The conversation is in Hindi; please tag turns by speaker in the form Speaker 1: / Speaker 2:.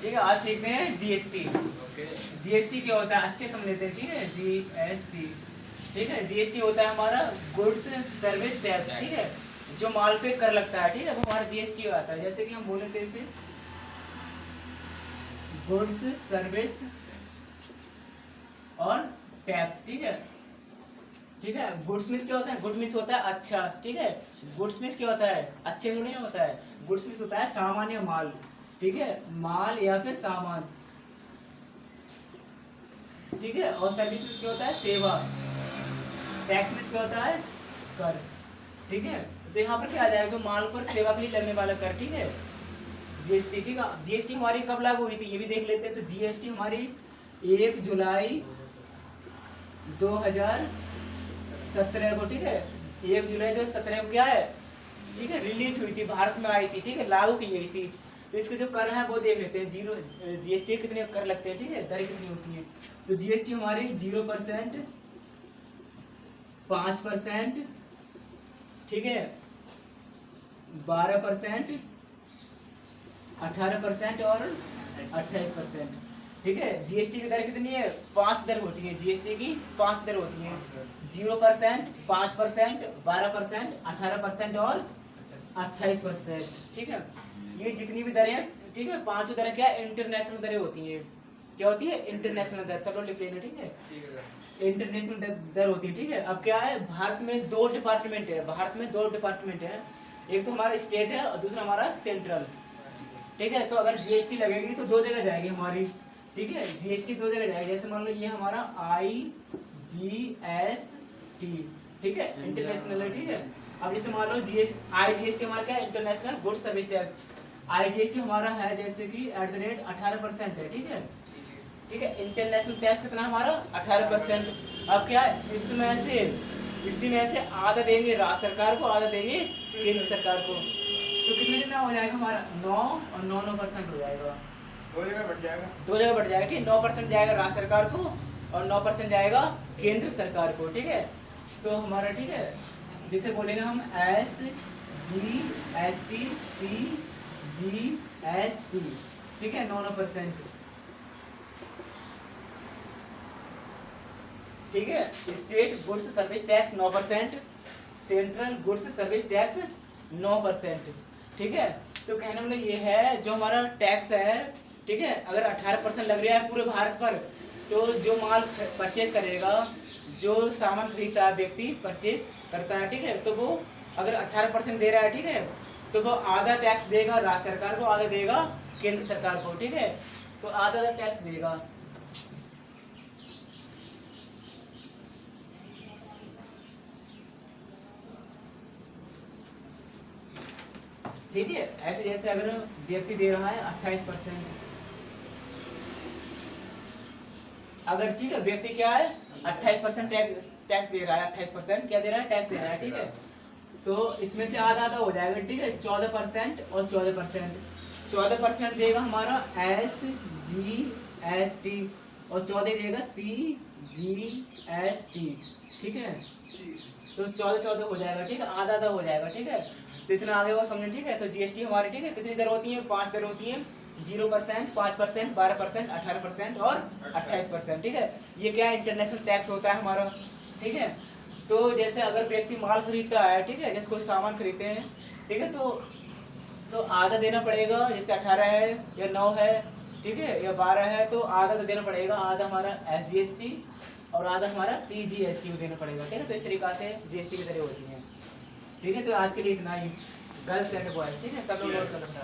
Speaker 1: ठीक है, आज सीखते हैं जीएसटी।
Speaker 2: ओके।
Speaker 1: जीएसटी क्या होता है अच्छे समझ लेते हैं, ठीक है। जीएसटी, ठीक है, जीएसटी होता है हमारा गुड्स सर्विस टैक्स, ठीक है, जो माल पे कर लगता है, ठीक है, वो हमारा जीएसटी आता है। जैसे कि हम बोले थे इसे गुड्स सर्विस और टैक्स, ठीक है। ठीक है, गुड्स मीन्स क्या होता है, गुड मीन्स होता है अच्छा, ठीक है। गुड्स मीन्स क्या होता है, अच्छे नहीं होता है। गुड्स मीन्स होता है सामान्य माल, ठीक है, माल या फिर सामान, ठीक है। और सर्विस मीन्स क्या होता है, सेवा। टैक्स मीन्स क्या होता है, कर, ठीक है। तो यहाँ पर क्या आ जाएगा, जो माल पर सेवा के लिए लगने वाला कर, ठीक है, जीएसटी, ठीक है। जीएसटी हमारी कब लागू हुई थी ये भी देख लेते हैं। तो जीएसटी हमारी 1 जुलाई 2017 को, ठीक है, 1 जुलाई 2017 को क्या है, ठीक है, रिलीज हुई थी, भारत में आई थी, ठीक है, लागू की गई थी। तो इसके जो कर है वो देख लेते हैं। जीरो जीएसटी कितने कर लगते हैं, ठीक है, दर कितनी होती है। तो जीएसटी हमारी 0%, 5%, ठीक है, 12%, 18% और 28%, ठीक है। जीएसटी की दर कितनी है, 5 दर होती है, जीएसटी की 5 दर होती है। 0%, 5%, 12%, 18% और 28%, ठीक है। ये जितनी भी दरें, ठीक है, पांचों दरें क्या इंटरनेशनल दरें होती हैं। क्या होती है, इंटरनेशनल दर, सब लोग लिख लेना, ठीक है। इंटरनेशनल दर होती है, ठीक है। अब क्या है, भारत में 2 डिपार्टमेंट है, भारत में 2 डिपार्टमेंट है। एक तो हमारा स्टेट है और दूसरा हमारा सेंट्रल, ठीक है। तो अगर जीएसटी लगेगी तो 2 जगह जाएगी हमारी, ठीक है, जीएसटी 2 जगह जाएगी। जैसे मान लो ये हमारा IGST, ठीक है, इंटरनेशनल है, ठीक है। अब जैसे मान लो IGST हमारा क्या है, international goods service tax. IGST हमारा है जैसे कि @ 18% है, ठीक है, ठीक है। इंटरनेशनल टैक्स कितना हमारा 18%। अब क्या है, इसी में से आधा देंगे राज्य सरकार को, आधा देंगे केंद्र सरकार को। तो कितना हो जाएगा हमारा 9 और 9% हो जाएगा,
Speaker 2: 2 जगह बढ़ जाएगा,
Speaker 1: 2 जगह बढ़ जाएगा, ठीक। 9% जाएगा राज्य सरकार को और 9% जाएगा केंद्र सरकार को, ठीक है। तो हमारा, ठीक है, जिसे बोलेंगे हम SGST, ठीक है, 9%, ठीक है। State goods service tax 9%, central goods service tax 9%, ठीक है। तो कहने मतलब ये है, जो हमारा टैक्स है, ठीक है, अगर 18% लग रहा है पूरे भारत पर, तो जो माल परचेज करेगा, जो सामान खरीदता है, व्यक्ति परचेज करता है, ठीक है, तो वो अगर 18% दे रहा है, ठीक है, तो वो आधा टैक्स देगा राज्य सरकार को, आधा देगा केंद्र सरकार को, ठीक है। तो आधा टैक्स देगा, ठीक है। ऐसे जैसे अगर व्यक्ति दे रहा है 28%, अगर, ठीक है, व्यक्ति क्या है 28% टैक्स दे रहा है, 28% क्या दे रहा है, टैक्स दे रहा है, ठीक है। तो इसमें से आधा आधा हो जाएगा, ठीक है, 14% और 14%। 14% देगा हमारा SGST और 14 देगा CGST, ठीक है। तो 14 हो जाएगा, ठीक है, आधा आधा हो जाएगा, ठीक है। तो इतना आगे वो समझे, ठीक है। तो जीएसटी हमारी, ठीक है, कितनी दर होती है, 5 दर होती है। 0%, 5%, 12%, 18% और 28%, ठीक है। ये क्या इंटरनेशनल टैक्स होता है हमारा, ठीक है। तो जैसे अगर व्यक्ति माल खरीदता है, ठीक है, जैसे कोई सामान खरीदते हैं, ठीक है, तो आधा देना पड़ेगा। जैसे 18 है या 9 है, ठीक है, या 12 है, तो आधा तो देना पड़ेगा, आधा हमारा SGST और आधा हमारा CGST को देना पड़ेगा, ठीक है। तो इस तरीका से जीएसटी की दरें होती हैं, ठीक है। तो आज के लिए इतना ही, गर्ल्स एंड बॉयज, ठीक है, सब लोग नोट कर रखना।